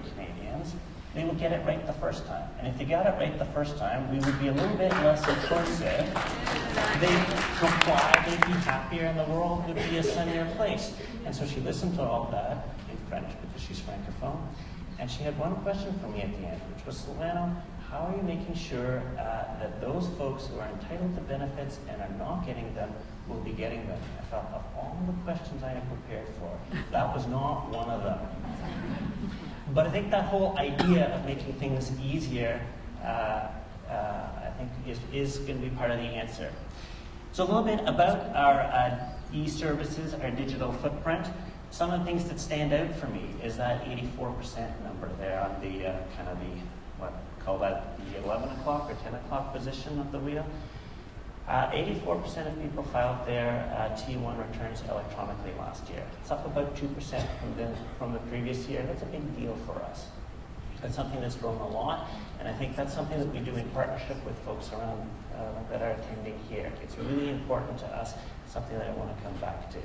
for Canadians, they will get it right the first time. And if they got it right the first time, we would be a little bit less intrusive. They'd comply, they'd be happier, and the world would be a sunnier place. And so she listened to all that in French because she's Francophone. And she had one question for me at the end, which was, Solano, how are you making sure that those folks who are entitled to benefits and are not getting them will be getting them? I thought, of all the questions I had prepared for, that was not one of them. But I think that whole idea of making things easier, I think, is going to be part of the answer. So a little bit about our e-services, our digital footprint. Some of the things that stand out for me is that 84% number there on the kind of the, what, call that the 11 o'clock or 10 o'clock position of the wheel. 84% of people filed their T1 returns electronically last year. It's up about 2% from the previous year. That's a big deal for us. That's something that's grown a lot, and I think that's something that we do in partnership with folks around that are attending here. It's really important to us, something that I want to come back to.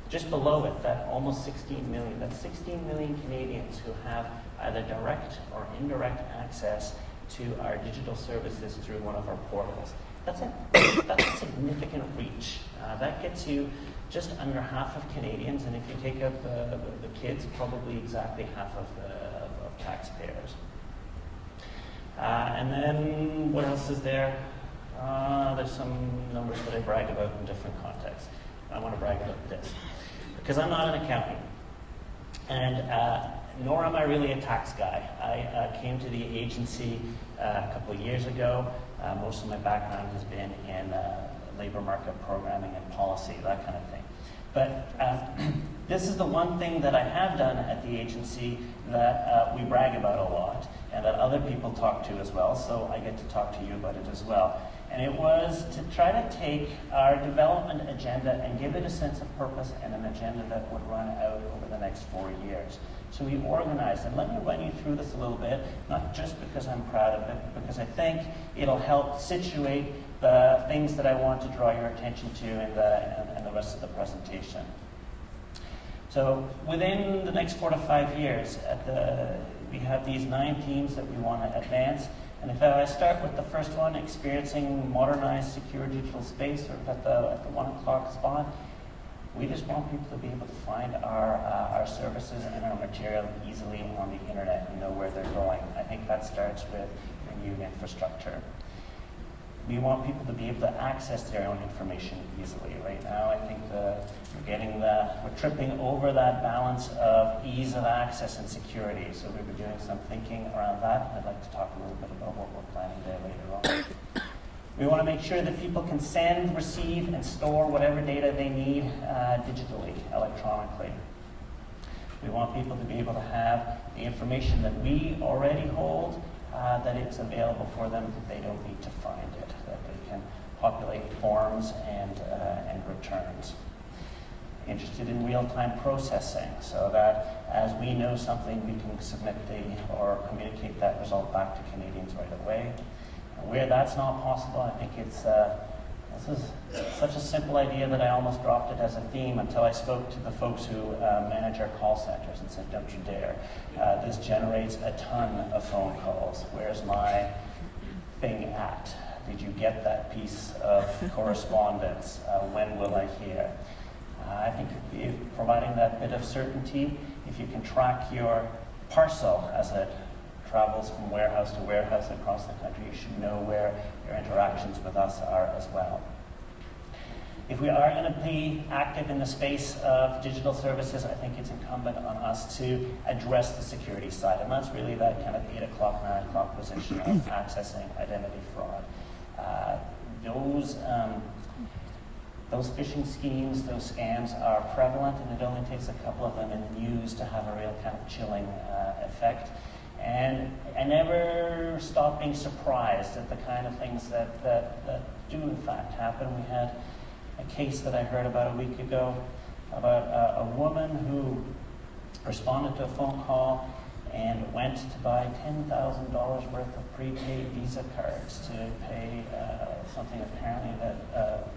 Just below it, that almost 16 million, that's 16 million Canadians who have either direct or indirect access to our digital services through one of our portals. That's a significant reach. That gets you just under half of Canadians, and if you take out the kids, probably exactly half of taxpayers. And then what else is there? There's some numbers that I brag about in different contexts. I want to brag about this, because I'm not an accountant, and nor am I really a tax guy. I came to the agency a couple of years ago. Most of my background has been in labor market programming and policy, that kind of thing. But this is the one thing that I have done at the agency that we brag about a lot, and that other people talk to as well, so I get to talk to you about it as well. And it was to try to take our development agenda and give it a sense of purpose and an agenda that would run out over the next 4 years. So we organized, and let me run you through this a little bit, not just because I'm proud of it, but because I think it'll help situate the things that I want to draw your attention to in the rest of the presentation. So within the next 4 to 5 years, we have these 9 themes that we want to advance. And if I start with the first one, experiencing modernized, secure digital space, or at the 1 o'clock spot, we just want people to be able to find our services and our material easily on the internet and know where they're going. I think that starts with a new infrastructure. We want people to be able to access their own information easily. Right now, I think we're tripping over that balance of ease of access and security. So we've been doing some thinking around that. I'd like to talk a little bit about what we're planning there later on. We want to make sure that people can send, receive, and store whatever data they need digitally, electronically. We want people to be able to have the information that we already hold, that it's available for them, that they don't need to find it, that they can populate forms and returns. Interested in real-time processing, so that as we know something, we can submit or communicate that result back to Canadians right away. And where that's not possible, I think this is such a simple idea that I almost dropped it as a theme until I spoke to the folks who manage our call centers and said, don't you dare. This generates a ton of phone calls. Where's my thing at? Did you get that piece of correspondence? When will I hear? I think providing that bit of certainty, if you can track your parcel as it travels from warehouse to warehouse across the country, you should know where your interactions with us are as well. If we are going to be active in the space of digital services, I think it's incumbent on us to address the security side, and that's really that kind of 8 o'clock, 9 o'clock position of accessing identity fraud. Those phishing schemes, those scams are prevalent, and it only takes a couple of them in the news to have a real kind of chilling effect. And I never stop being surprised at the kind of things that do in fact happen. We had a case that I heard about a week ago about a woman who responded to a phone call and went to buy $10,000 worth of prepaid Visa cards to pay something apparently that...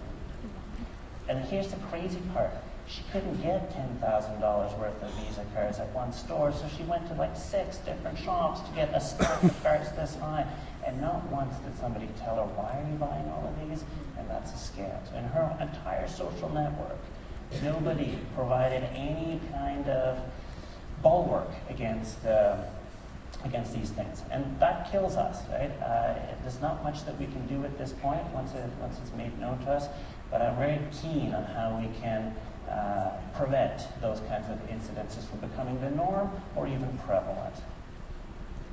And here's the crazy part. she couldn't get $10,000 worth of Visa cards at one store, so she went to like 6 different shops to get a stack of cards this high. And not once did somebody tell her, why are you buying all of these? And that's a scam. So in her entire social network, nobody provided any kind of bulwark against these things. And that kills us, right? There's not much that we can do at this point once it's made known to us, but I'm very keen on how we can prevent those kinds of incidences from becoming the norm or even prevalent.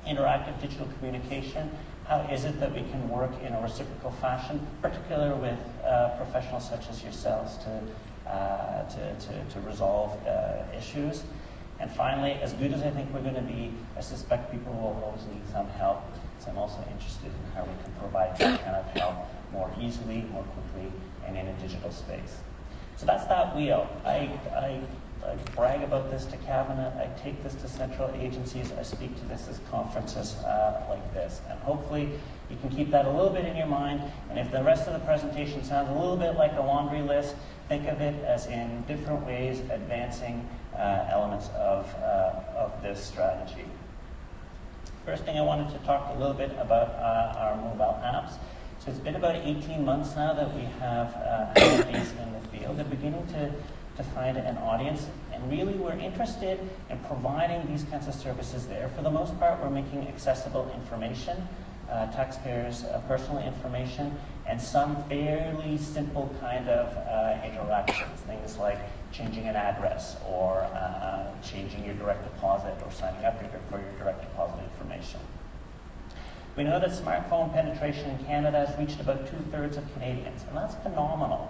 Interactive digital communication. How is it that we can work in a reciprocal fashion, particularly with professionals such as yourselves to resolve issues? And finally, as good as I think we're going to be, I suspect people will always need some help. So I'm also interested in how we can provide that kind of help more easily, more quickly, and in a digital space. So that's that wheel. I brag about this to Cabinet. I take this to central agencies. I speak to this as conferences like this. And hopefully you can keep that a little bit in your mind. And if the rest of the presentation sounds a little bit like a laundry list, think of it as in different ways advancing elements of this strategy. First thing I wanted to talk a little bit about our mobile apps. So it's been about 18 months now that we have had these in the field. They're beginning to find an audience, and really we're interested in providing these kinds of services there. For the most part, we're making accessible information, taxpayers' personal information, and some fairly simple kind of interactions, things like changing an address or changing your direct deposit or signing up for your direct deposit information. We know that smartphone penetration in Canada has reached about 2/3 of Canadians, and that's phenomenal.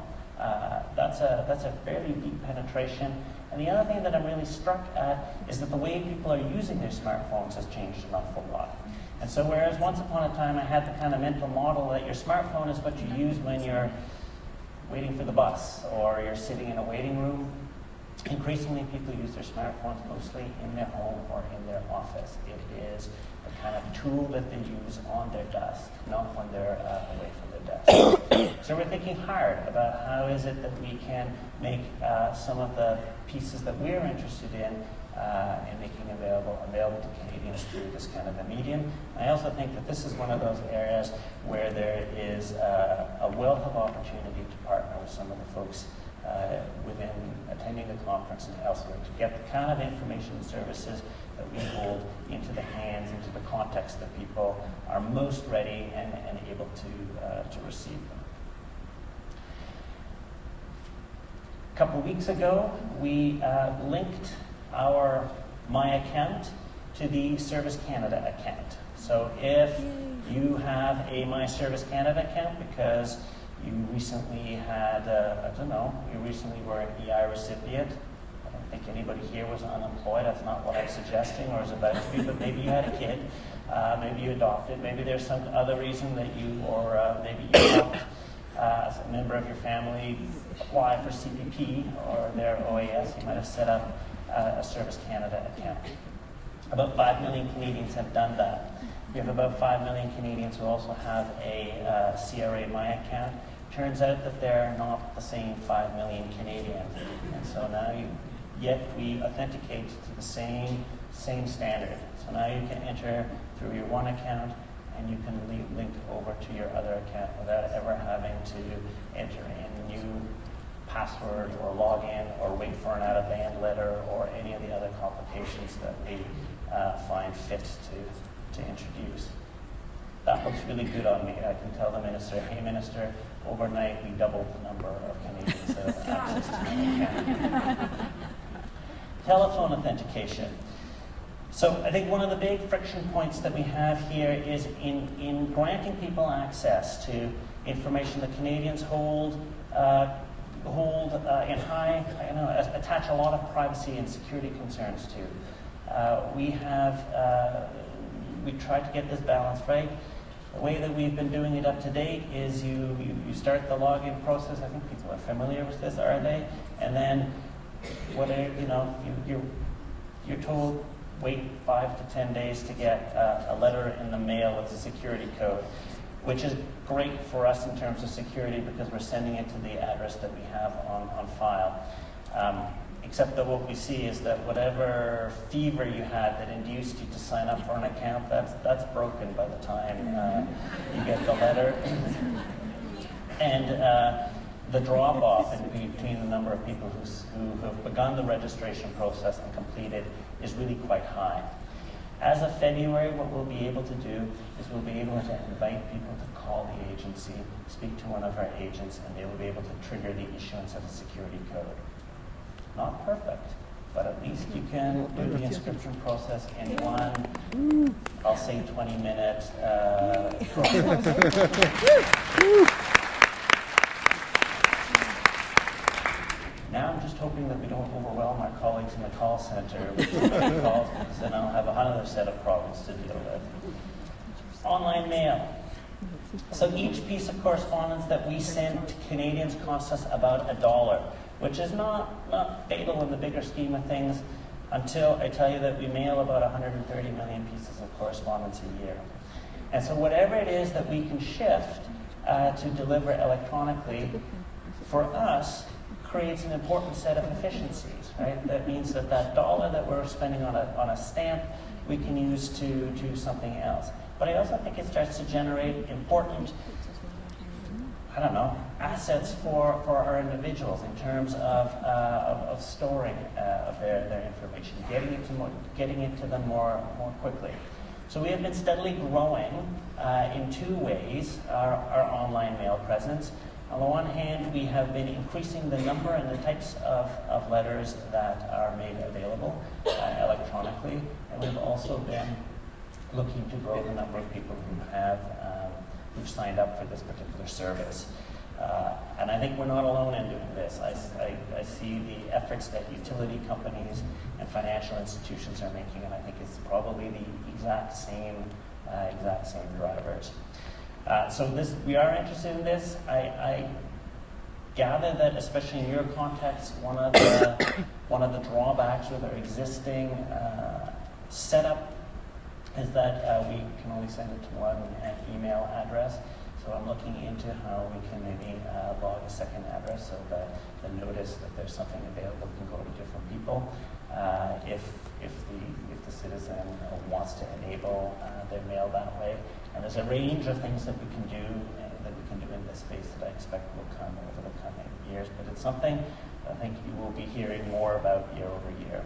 That's a fairly deep penetration. And the other thing that I'm really struck at is that the way people are using their smartphones has changed an awful lot. And so whereas once upon a time I had the kind of mental model that your smartphone is what you use when you're waiting for the bus or you're sitting in a waiting room, increasingly people use their smartphones mostly in their home or in their office. It is the kind of tool that they use on their desk, not when they're away from their desk. So we're thinking hard about how is it that we can make some of the pieces that we're interested in making available to Canadians through this kind of a medium. I also think that this is one of those areas where there is a wealth of opportunity to partner with some of the folks within attending the conference and elsewhere to get the kind of information and services that we hold into the hands, into the context that people are most ready and able to receive them. A couple of weeks ago, we linked our My Account to the Service Canada account. So if you have a My Service Canada account because you recently had, you recently were an EI recipient. I don't think anybody here was unemployed. That's not what I'm suggesting or is about to be, but maybe you had a kid, maybe you adopted, maybe there's some other reason that maybe you helped as a member of your family apply for CPP or their OAS. You might have set up a Service Canada account. About 5 million Canadians have done that. We have about 5 million Canadians who also have a CRA My Account. Turns out that they're not the same 5 million Canadians. And so now yet we authenticate to the same standard. So now you can enter through your one account and you can link over to your other account without ever having to enter in a new password or log in or wait for an out-of-band letter or any of the other complications that we find fit to introduce. That looks really good on me. I can tell the minister, hey minister, overnight we doubled the number of Canadians that have access to my account. Telephone authentication. So I think one of the big friction points that we have here is in granting people access to information that Canadians hold in high, attach a lot of privacy and security concerns to. We try to get this balance right. The way that we've been doing it up to date is you start the login process. I think people are familiar with this, are they? And then you're told wait 5 to 10 days to get a letter in the mail with a security code, which is great for us in terms of security because we're sending it to the address that we have on file. Except that what we see is that whatever fever you had that induced you to sign up for an account, that's broken by the time you get the letter. And the drop-off in between the number of people who have begun the registration process and completed is really quite high. As of February, what we'll be able to do is we'll be able to invite people to call the agency, speak to one of our agents, and they will be able to trigger the issuance of a security code. Not perfect, but at least you can do the inscription process in one, I'll say 20-minute process. Now I'm just hoping that we don't overwhelm our colleagues in the call center with too many calls, because then I'll have another set of problems to deal with. Online mail. So each piece of correspondence that we send to Canadians costs us about $1, which is not fatal in the bigger scheme of things until I tell you that we mail about 130 million pieces of correspondence a year. And so whatever it is that we can shift to deliver electronically, for us, creates an important set of efficiencies, right? That means that $1 that we're spending on a stamp, we can use to do something else. But I also think it starts to generate important, assets for our individuals in terms of storing of their information, getting it to them more quickly. So we have been steadily growing in two ways our online mail presence. On the one hand, we have been increasing the number and the types of letters that are made available electronically, and we've also been looking to grow the number of people who've signed up for this particular service. And I think we're not alone in doing this. I see the efforts that utility companies and financial institutions are making, and I think it's probably the exact same drivers. So we are interested in this. I gather that, especially in your context, one of the drawbacks with our existing setup is that we can only send it to one email address. So I'm looking into how we can maybe log a second address so that the notice that there's something available can go to different people. If the citizen wants to enable their mail that way. And there's a range of things that we can do in this space that I expect will come over the coming years. But it's something I think you will be hearing more about year over year.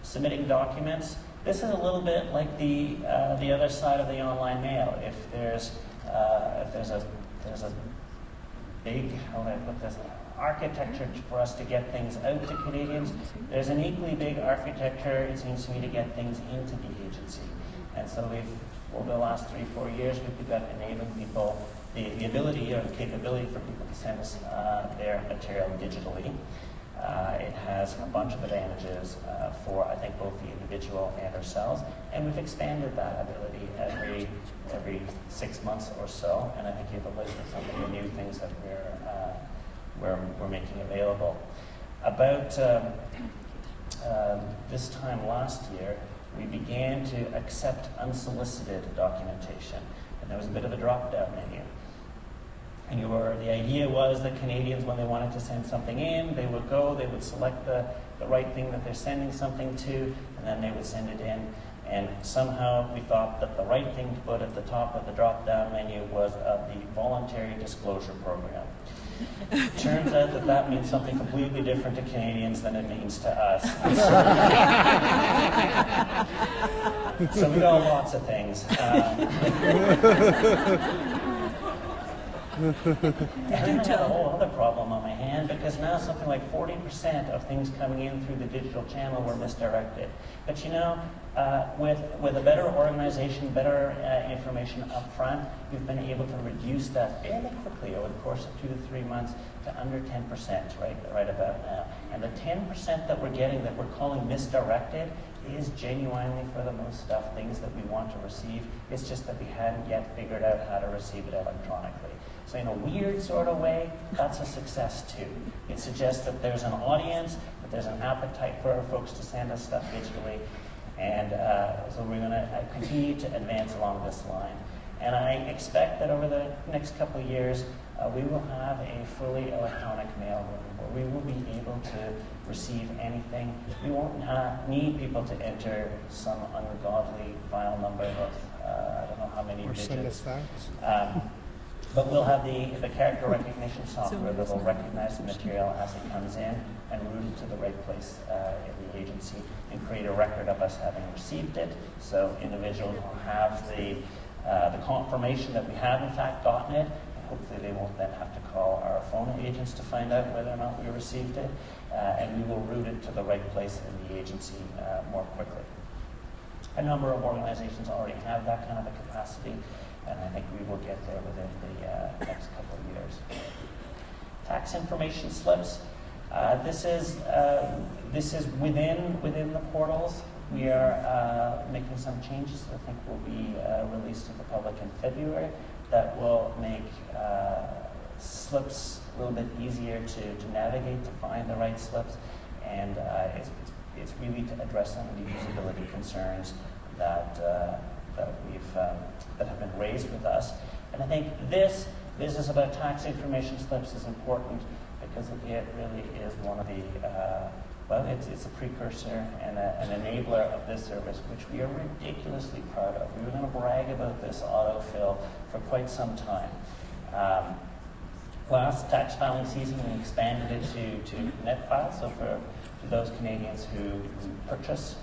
Submitting documents. This is a little bit like the other side of the online mail. If there's a big, how do I put this, architecture for us to get things out to Canadians, there's an equally big architecture, it seems to me, to get things into the agency. And so over the last 3-4 years, we've begun enabling people the ability or the capability for people to send us their material digitally. It has a bunch of advantages for, I think, both the individual and ourselves, and we've expanded that ability every 6 months or so, and I think you have a list of some of the new things that we're making available. About this time last year, we began to accept unsolicited documentation, and there was a bit of a drop-down menu. And the idea was that Canadians, when they wanted to send something in, they would select the right thing that they're sending something to, and then they would send it in. And somehow we thought that the right thing to put at the top of the drop-down menu was the voluntary disclosure program. Turns out that means something completely different to Canadians than it means to us. So we got lots of things. And then I had a whole other problem on my hand, because now something like 40% of things coming in through the digital channel were misdirected. But with a better organization, better information up front, we've been able to reduce that fairly quickly over the course of 2 to 3 months to under 10%, right about now. And the 10% that we're getting that we're calling misdirected is genuinely, for the most stuff, things that we want to receive. It's just that we hadn't yet figured out how to receive it electronically. So in a weird sort of way, that's a success too. It suggests that there's an audience, that there's an appetite for our folks to send us stuff digitally, and so we're going to continue to advance along this line. And I expect that over the next couple of years, we will have a fully electronic mail room where we will be able to receive anything. We won't need people to enter some ungodly file number of I don't know how many digits. Send us facts. But we'll have the character recognition software that will recognize the material as it comes in and route it to the right place in the agency and create a record of us having received it. So individuals will have the confirmation that we have in fact gotten it. Hopefully they won't then have to call our phone agents to find out whether or not we received it. And we will route it to the right place in the agency more quickly. A number of organizations already have that kind of a capacity, and I think we will get there within the next couple of years. Tax information slips. This is within the portals. We are making some changes that I think will be released to the public in February that will make slips a little bit easier to navigate, to find the right slips, and it's really to address some of the usability concerns that have been raised with us. And I think this business about tax information slips is important because it really is one of the it's a precursor and an enabler of this service, which we are ridiculously proud of. We were going to brag about this autofill for quite some time. Last tax filing season, we expanded it to NetFile, so for those Canadians who purchase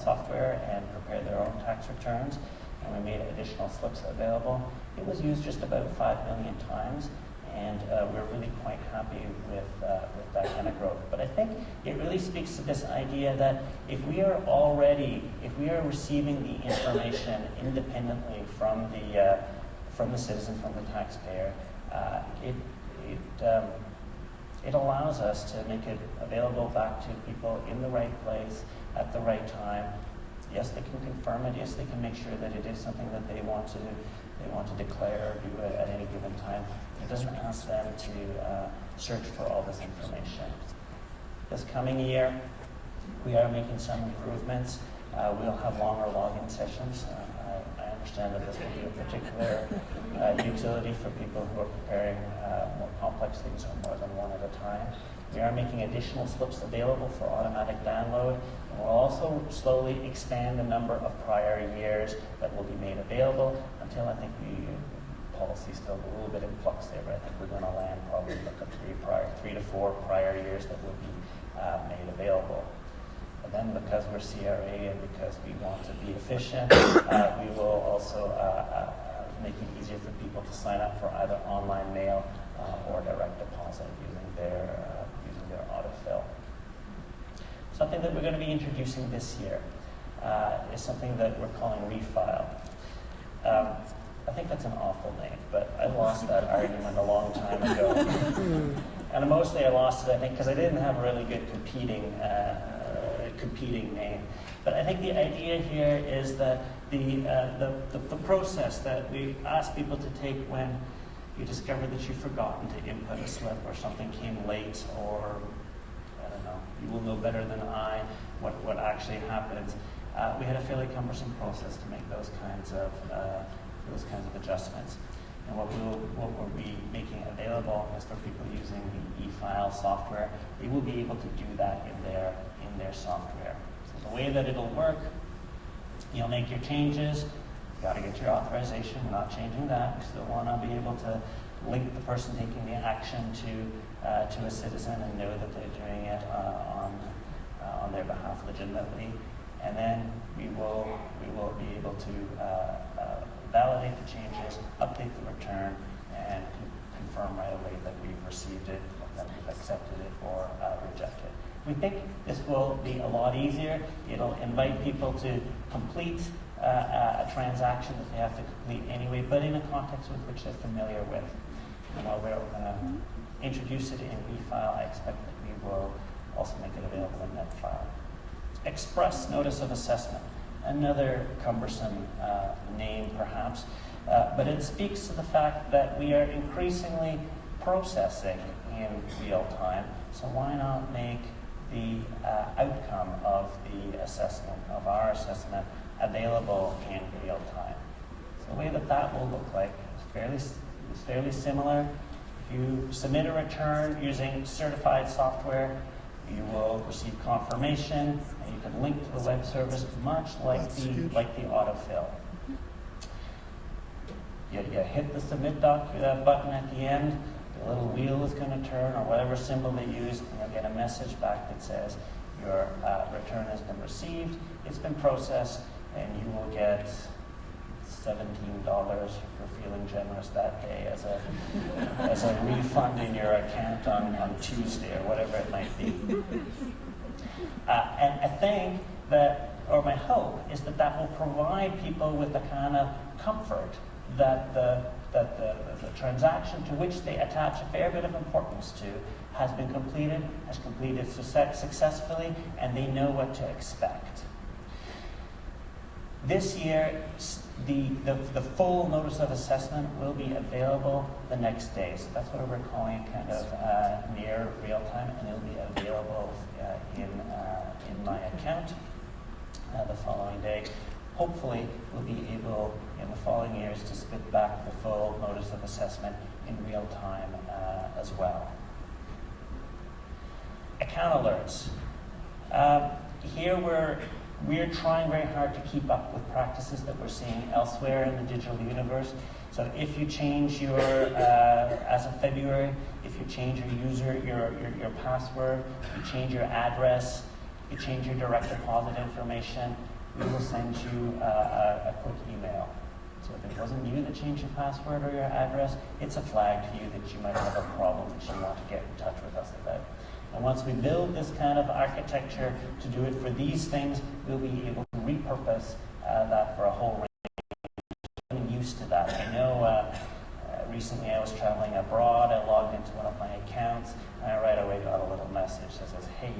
software and prepare their own tax returns, and we made additional slips available. It was used just about 5 million times, and we're really quite happy with that kind of growth. But I think it really speaks to this idea that if we are receiving the information independently from the citizen, from the taxpayer, it allows us to make it available back to people in the right place at the right time. Yes, they can confirm it. Yes, they can make sure that it is something that they want to declare or do at any given time. It doesn't ask them to search for all this information. This coming year, we are making some improvements. We'll have longer login sessions. I understand that this will be a particular utility for people who are preparing more complex things or more than one at a time. We are making additional slips available for automatic download, and we'll also slowly expand the number of prior years that will be made available until I think policy is still a little bit in flux there, but I think we're going to land probably at 3 to 4 prior years that will be made available. And then because we're CRA and because we want to be efficient, we will also make it easier for people to sign up for either online mail or direct deposit using their autofill. Something that we're going to be introducing this year is something that we're calling Refile. I think that's an awful name, but I lost that argument a long time ago. And mostly I lost it, I think, because I didn't have a really good competing name. But I think the idea here is that the process that we ask people to take when you discover that you've forgotten to input a slip or something came late, or I don't know, you will know better than I what actually happens. We had a fairly cumbersome process to make those kinds of adjustments. And what we'll be making available is for people using the e-file software. They will be able to do that in their software. So the way that it'll work, you'll make your changes. You've got to get your authorization. We're not changing that. We still want to be able to link the person taking the action to a citizen and know that they're doing it on their behalf legitimately. And then we will be able to validate the changes, update the return, and confirm right away that we've received it, that we've accepted it, or rejected it. We think this will be a lot easier. It'll invite people to complete a transaction that they have to complete anyway, but in a context with which they're familiar with. And while we're going to introduce it in eFile, I expect that we will also make it available in NetFile. Express Notice of Assessment, another cumbersome name perhaps, but it speaks to the fact that we are increasingly processing in real time, so why not make the outcome of the assessment, of our assessment, available in real time. So the way that will look like is fairly similar. If you submit a return using certified software, you will receive confirmation, and you can link to the web service, much like the autofill. You hit the submit button at the end, the little wheel is going to turn, or whatever symbol they use, and you'll get a message back that says your return has been received, it's been processed, and you will get $17 for feeling generous that day as a refund in your account on Tuesday, or whatever it might be. And I think that, or my hope, is that will provide people with the kind of comfort that the transaction to which they attach a fair bit of importance to has been completed, has completed successfully, and they know what to expect. This year, the full notice of assessment will be available the next day. So that's what we're calling kind of near real time, and it'll be available in my account the following day. Hopefully, we'll be able in the following years to spit back the full notice of assessment in real time as well. Account alerts. Here we're trying very hard to keep up with practices that we're seeing elsewhere in the digital universe. So if you change your, as of February, if you change your password, you change your address, you change your direct deposit information, we will send you a quick email. So if it wasn't you that changed your password or your address, it's a flag to you that you might have a problem that you want to get in touch with us about. And once we build this kind of architecture to do it for these things, we'll be able to repurpose that for a whole range. I'm used to that. I know recently I was traveling abroad, I logged into one of my accounts, and I right away got a little message that says, hey,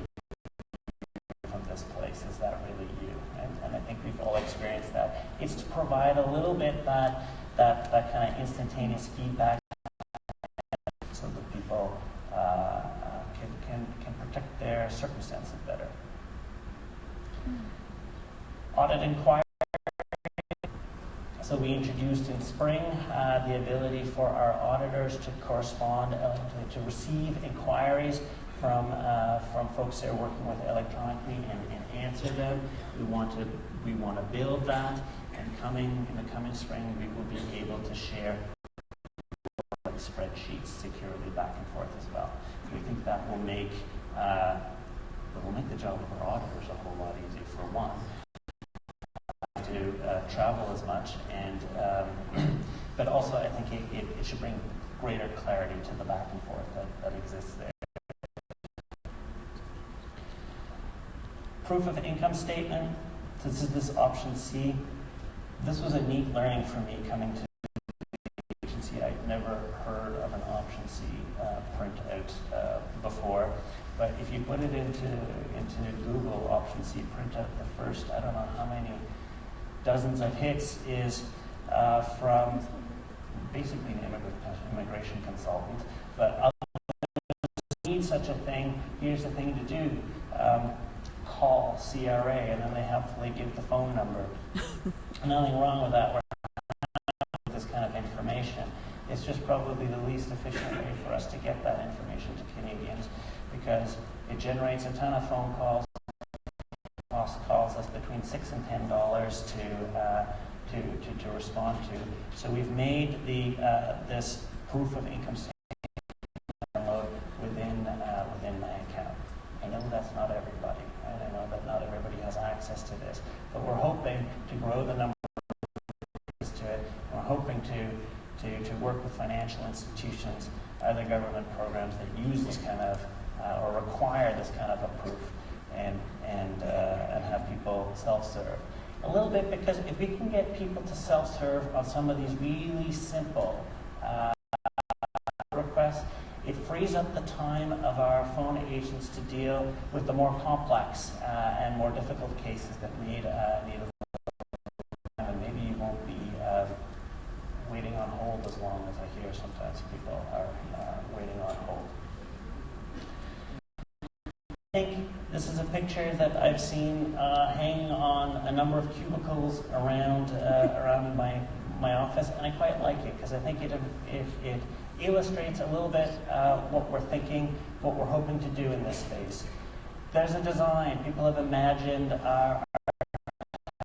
from this place, is that really you? And I think we've all experienced that. It's to provide a little bit that kind of instantaneous feedback so that people can protect their circumstances better. Audit inquiry. So we introduced in spring the ability for our auditors to correspond, to receive inquiries from folks they're working with electronically and answer them. We want to build that, and in the coming spring we will be able to share spreadsheets securely back and forth as well. We think that will make the job of our auditors a whole lot easier, for one, to travel as much, and but also I think it should bring greater clarity to the back and forth that exists there. Proof of income statement. This is this option C. This was a neat learning for me coming to the agency. I'd never heard of an option C printout before. But if you put it into Google, option C printout, the first, I don't know how many dozens of hits is from basically an immigration consultant. But other than need such a thing, here's the thing to do. Call CRA, and then they helpfully give the phone number. Nothing wrong with that. We're not this kind of information. It's just probably the least efficient way for us to get that information to Canadians, because it generates a ton of phone calls. Costs us between $6 and $10 to respond to. So we've made this proof of income statement download within my account. I know that's not everybody, right? I know that not everybody has access to this, but we're hoping to grow the number of to it. We're hoping to work with financial institutions, other government programs that use this kind of or require this kind of a proof, and have people self-serve. A little bit, because if we can get people to self-serve on some of these really simple requests, it frees up the time of our phone agents to deal with the more complex and more difficult cases that need a and maybe you won't be waiting on hold as long as I hear sometimes people are waiting on hold. I think this is a picture that I've seen hanging on a number of cubicles around my office, and I quite like it because I think it illustrates a little bit what we're thinking, what we're hoping to do in this space. There's a design. People have imagined our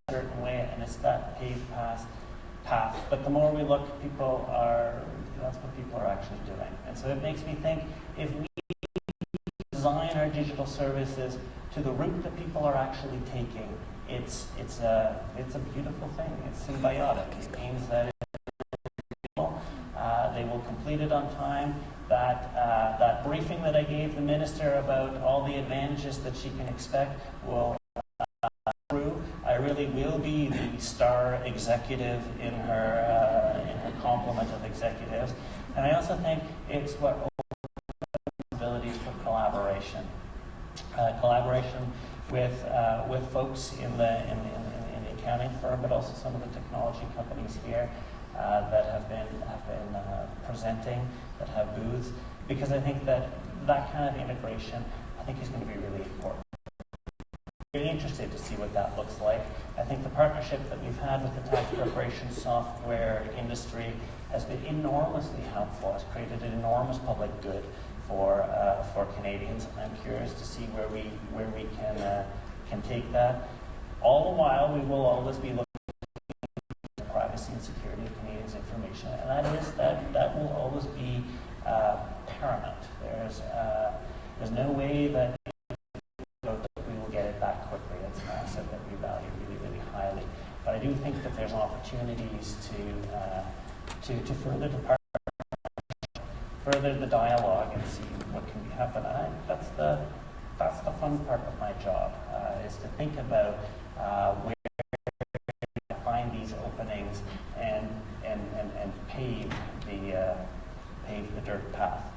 a certain way, and it's that paved path. But the more we look, that's what people are actually doing. And so it makes me think, if we design our digital services to the route that people are actually taking, it's a beautiful thing. It's symbiotic. It means that they will complete it on time. That briefing that I gave the minister about all the advantages that she can expect will through. I really will be the star executive in her complement of executives. And I also think it's what opens abilities for collaboration. Collaboration with folks in the accounting firm, but also some of the technology companies here that have been presenting, that have booths, because I think that kind of integration, I think, is going to be really important. I'm really interested to see what that looks like. I think the partnership that we've had with the tax preparation software industry has been enormously helpful. It's created an enormous public good for Canadians. I'm curious to see where we can take that. All the while, we will always be looking at the privacy and security of Canadians' information, and that will always be paramount. There's no way that we will get it back quickly. It's an asset that we value really, really highly. But I do think that there's opportunities to further the dialogue and see what can happen. That's the fun part of my job, is to think about where to find these openings and pave the dirt path.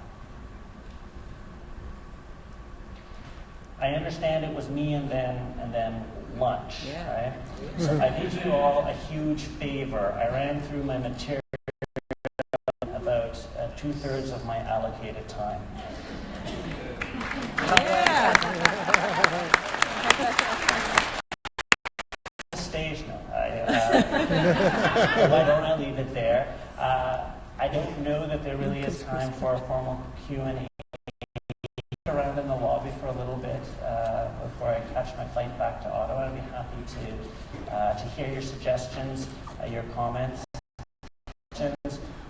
I understand it was me and then lunch, right? So I did you all a huge favor. I ran through my material about 2/3 of my allocated time. Stage now. Why don't I leave it there? I don't know that there really is time for a formal Q&A. Around in the lobby for a little bit before I catch my flight back to Ottawa. I'd be happy to hear your suggestions, your comments.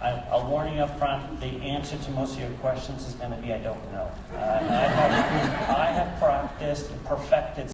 I'll warn you up front, the answer to most of your questions is going to be I don't know. I have practiced and perfected